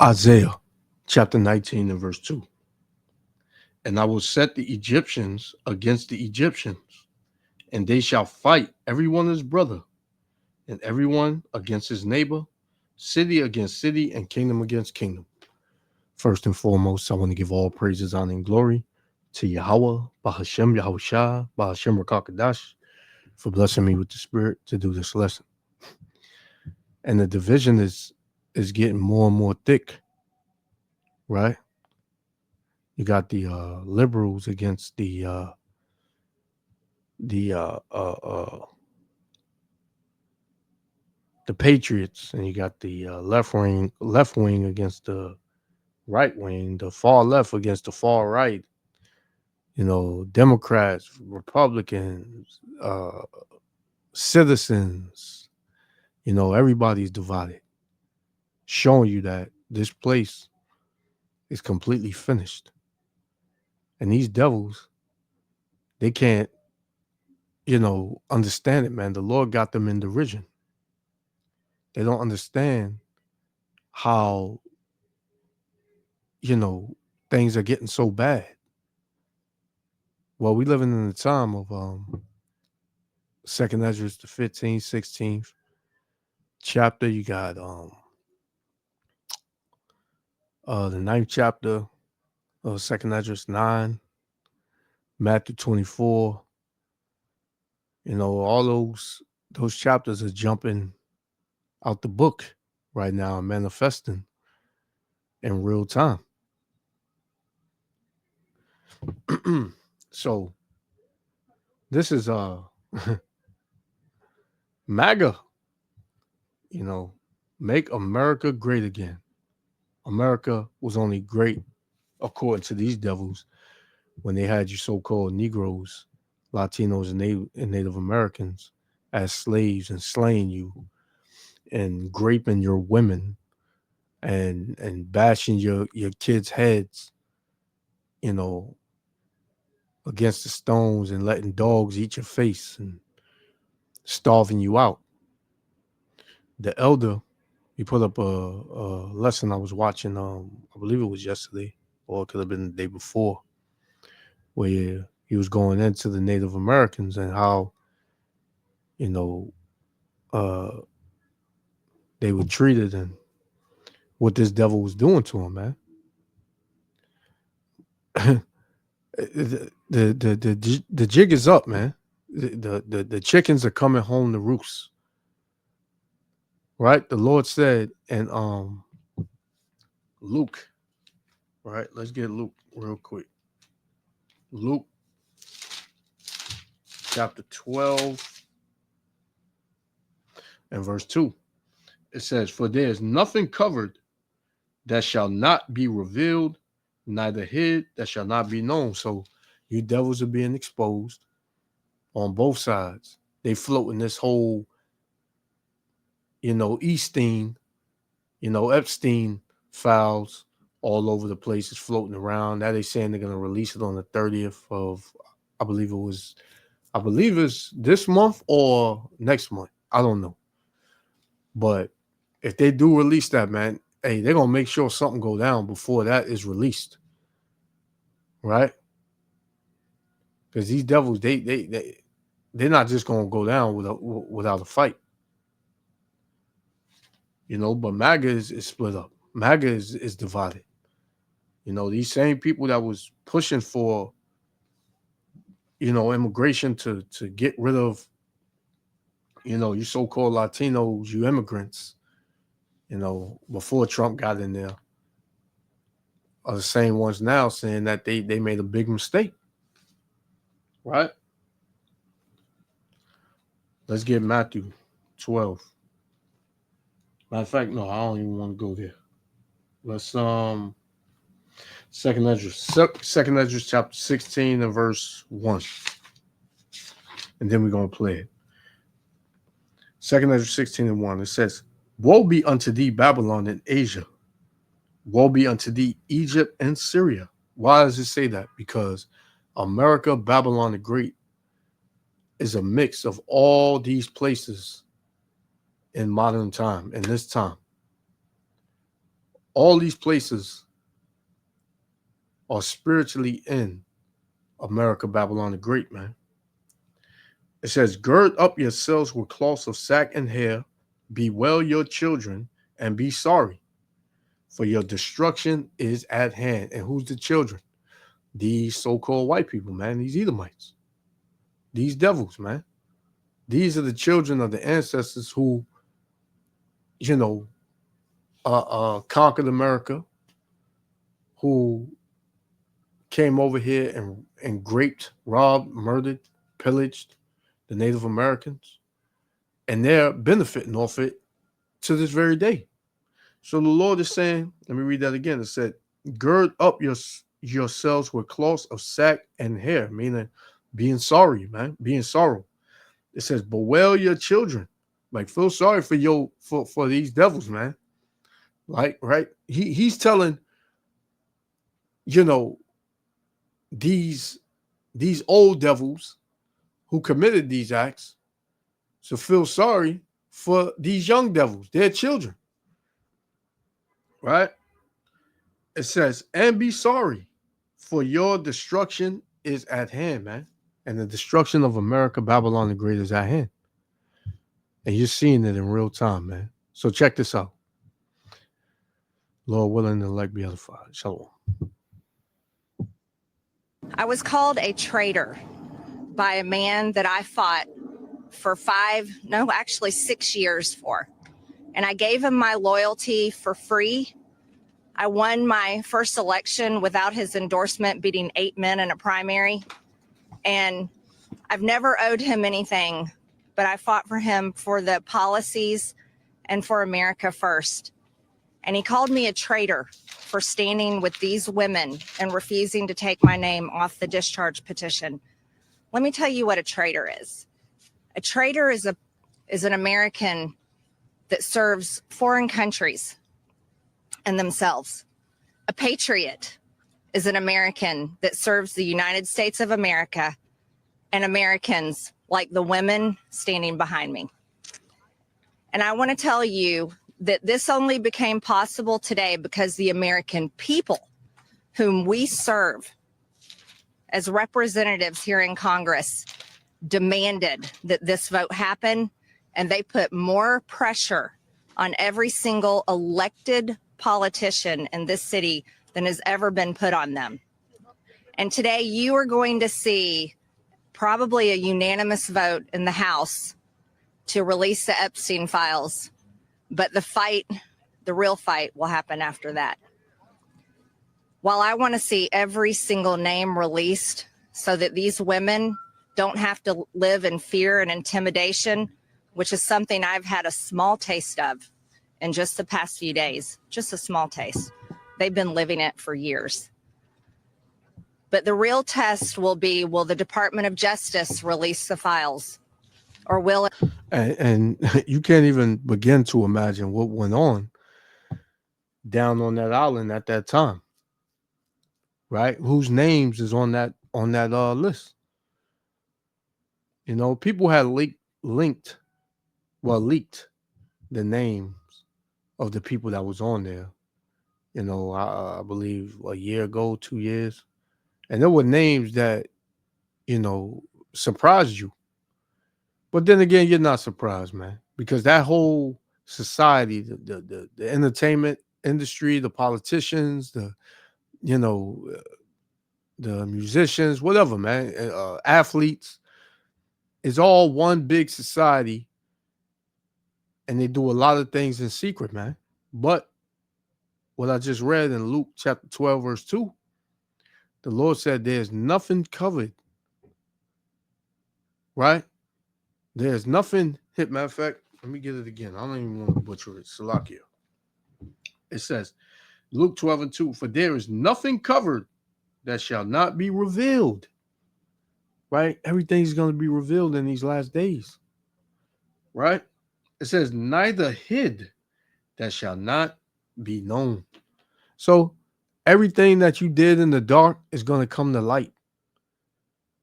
Isaiah chapter 19 and verse 2. And I will set the Egyptians against the Egyptians, and they shall fight everyone his brother, and everyone against his neighbor, city against city, and kingdom against kingdom. First and foremost, I want to give all praises, honor, and glory to Yahweh, Bahashem Yahushua, Bahashem Rakakadash, for blessing me with the spirit to do this lesson. And the division is getting more and more thick, right? You got the liberals against the uh, uh, uh, the Patriots, and you got the left wing against the right wing, the far left against the far right. Democrats, Republicans, citizens. Everybody's divided, showing you that this place is completely finished. And these devils, they can't, understand it, man. The Lord got them in derision. They don't understand how, you know, things are getting so bad. Well, we living in the time of Second Ezra, the 15th, 16th chapter. You got the ninth chapter of Second Ezra 9, Matthew 24. All those chapters are jumping out the book right now and manifesting in real time. So this is MAGA, you know, make America great again. America was only great, according to these devils, when they had you so-called Negroes, Latinos, and Native Americans as slaves and slaying you and raping your women and bashing your kids' heads, you know, against the stones and letting dogs eat your face and starving you out. The elder, he put up a lesson I was watching. I believe it was yesterday, or it could have been the day before, where he was going into the Native Americans and how you know uh, they were treated and what this devil was doing to them, man. The jig is up, man. The chickens are coming home to roost, right? The Lord said, and Luke, right? Let's get Luke real quick. Luke chapter 12 and verse 2. It says, "For there is nothing covered that shall not be revealed, neither hid that shall not be known." So you devils are being exposed on both sides. They floating this whole, Epstein, Epstein files all over the place. It's floating around. Now they saying they're gonna release it on the 30th of, I believe it's this month or next month. I don't know. But if they do release that, man, hey, they're gonna make sure something go down before that is released, right? Because these devils, they're not just gonna go down without a fight, But MAGA is split up. MAGA is divided. These same people that was pushing for, immigration to get rid of, you so-called Latinos, you immigrants, before Trump got in there, are the same ones now saying that they made a big mistake, right? Let's get Matthew 12. Matter of fact, no, I don't even want to go there. Let's Second Ezra chapter 16 and verse 1. And then we're gonna play it. Second Ezra 16 and 1. It says, "Woe be unto thee, Babylon and Asia. Woe be unto thee, Egypt and Syria." Why does it say that? Because America, Babylon the Great, is a mix of all these places in modern time, in this time. All these places are spiritually in America, Babylon the Great, man. It says, gird up yourselves with cloths of sack and hair, bewail your children, and be sorry, for your destruction is at hand. And who's the children? These so-called white people, man, these Edomites, these devils, man. These are the children of the ancestors who, you know, conquered America, who came over here and raped, robbed, murdered, pillaged the Native Americans, and they're benefiting off it to this very day. So the Lord is saying, let me read that again. It said, gird up yourselves with cloths of sack and hair, meaning being sorry, man, being sorrow. It says, bewail your children. Like, feel sorry for these devils, man. Like, right? He's telling, you know, these old devils who committed these acts to feel sorry for these young devils, their children. Right? It says, and be sorry, for your destruction is at hand, man. And the destruction of America, Babylon the Great, is at hand. And you're seeing it in real time, man. So check this out. Lord willing, the elect be edified. Shalom. I was called a traitor by a man that I fought for 6 years for. And I gave him my loyalty for free. I won my first election without his endorsement, beating 8 men in a primary. And I've never owed him anything, but I fought for him for the policies and for America first. And he called me a traitor for standing with these women and refusing to take my name off the discharge petition. Let me tell you what a traitor is. A traitor is an American that serves foreign countries and themselves. A patriot is an American that serves the United States of America and Americans like the women standing behind me. And I want to tell you that this only became possible today because the American people whom we serve as representatives here in Congress demanded that this vote happen, and they put more pressure on every single elected politician in this city than has ever been put on them. And today you are going to see probably a unanimous vote in the House to release the Epstein files. But the real fight will happen after that. While I want to see every single name released so that these women don't have to live in fear and intimidation, which is something I've had a small taste of in just the past few days, just a small taste. They've been living it for years. But the real test will be, will the Department of Justice release the files? Or will it? And you can't even begin to imagine what went on down on that island at that time, right? Whose names is on that list? You know, people had leaked the names of the people that was on there. You know, I believe a year ago, 2 years, and there were names that, you know, surprised you. But then again, you're not surprised, man, because that whole society, the entertainment industry, the politicians, the musicians, whatever, man, athletes, is all one big society, and they do a lot of things in secret, man. But what I just read in Luke chapter 12, verse 2, the Lord said there's nothing covered, right? There's nothing hit. Matter of fact, let me get it again. I don't even want to butcher it. Salakia. It says, Luke 12 and 2, for there is nothing covered that shall not be revealed. Right? Everything's going to be revealed in these last days. Right? It says, neither hid that shall not be known. So everything that you did in the dark is going to come to light.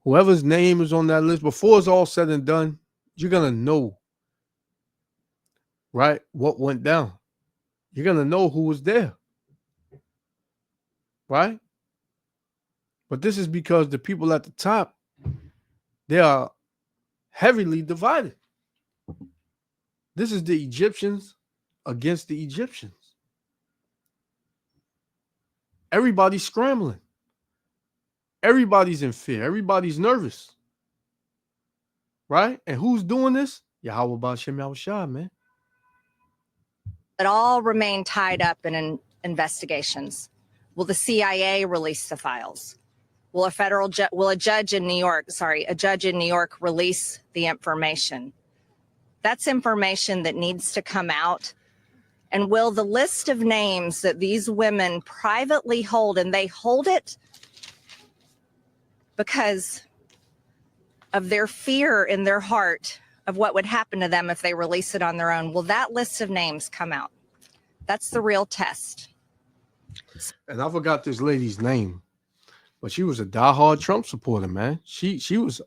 Whoever's name is on that list, before it's all said and done, you're going to know, right, what went down. You're going to know who was there. right? But this is because the people at the top, they are heavily divided. This is the Egyptians against the Egyptians. Everybody's scrambling. Everybody's in fear. Everybody's nervous. Right? And who's doing this? Yahweh Ba'Shem Yahushua, man. It all remain tied up in investigations. Will the CIA release the files? Will a judge in New York release the information? That's information that needs to come out. And will the list of names that these women privately hold, and they hold it because of their fear in their heart of what would happen to them if they release it on their own, will that list of names come out? That's the real test. And I forgot this lady's name, but she was a diehard Trump supporter, man. She was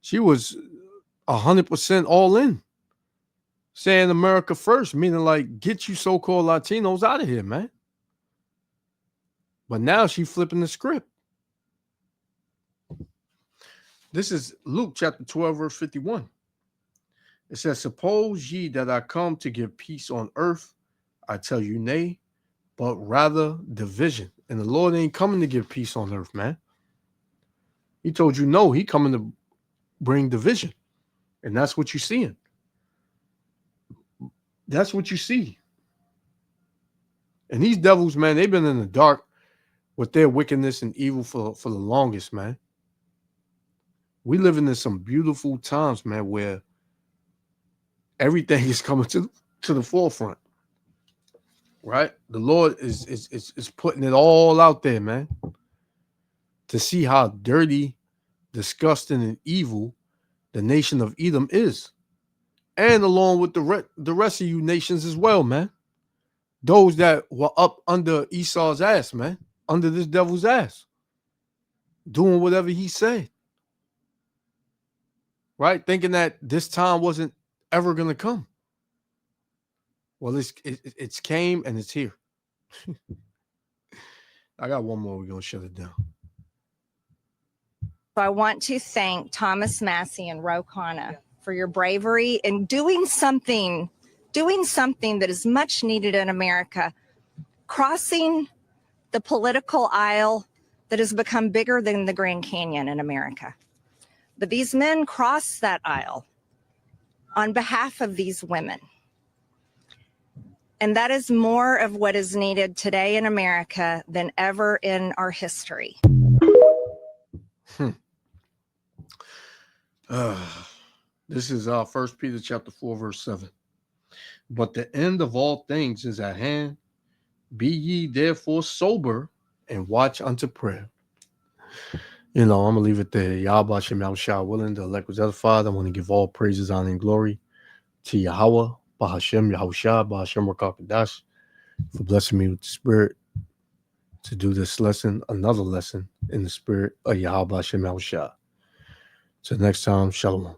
100% all in, saying America first, meaning like get you so-called Latinos out of here, man. But now she's flipping the script. This is Luke chapter 12, verse 51. It says, suppose ye that I come to give peace on earth, I tell you nay, but rather division. And the Lord ain't coming to give peace on earth, man. He told you no, he coming to bring division. And that's what you're seeing. That's what you see. And these devils, man, they've been in the dark with their wickedness and evil for the longest, man. We living in some beautiful times, man, where everything is coming to the forefront. Right? The Lord is putting it all out there, man, to see how dirty, disgusting, and evil the nation of Edom is. And along with the rest of you nations as well, man. Those that were up under Esau's ass, man, under this devil's ass, doing whatever he said. Right? Thinking that this time wasn't ever going to come. Well, it's came and it's here. I got one more. We're going to shut it down. So I want to thank Thomas Massey and Ro Khanna for your bravery in doing something that is much needed in America, crossing the political aisle that has become bigger than the Grand Canyon in America. But these men crossed that aisle on behalf of these women. And that is more of what is needed today in America than ever in our history. This is 1 Peter chapter 4, verse 7. But the end of all things is at hand. Be ye therefore sober and watch unto prayer. I'm going to leave it there. Yahweh Shem Yahushua willing, the elect was edified. I want to give all praises, honor, and glory to Yahweh, Bahashem, Yahushua, Bahashem Rakakadash, for blessing me with the Spirit to do this lesson, another lesson in the Spirit of Yahweh Shem Yahushua. Till next time, Shalom.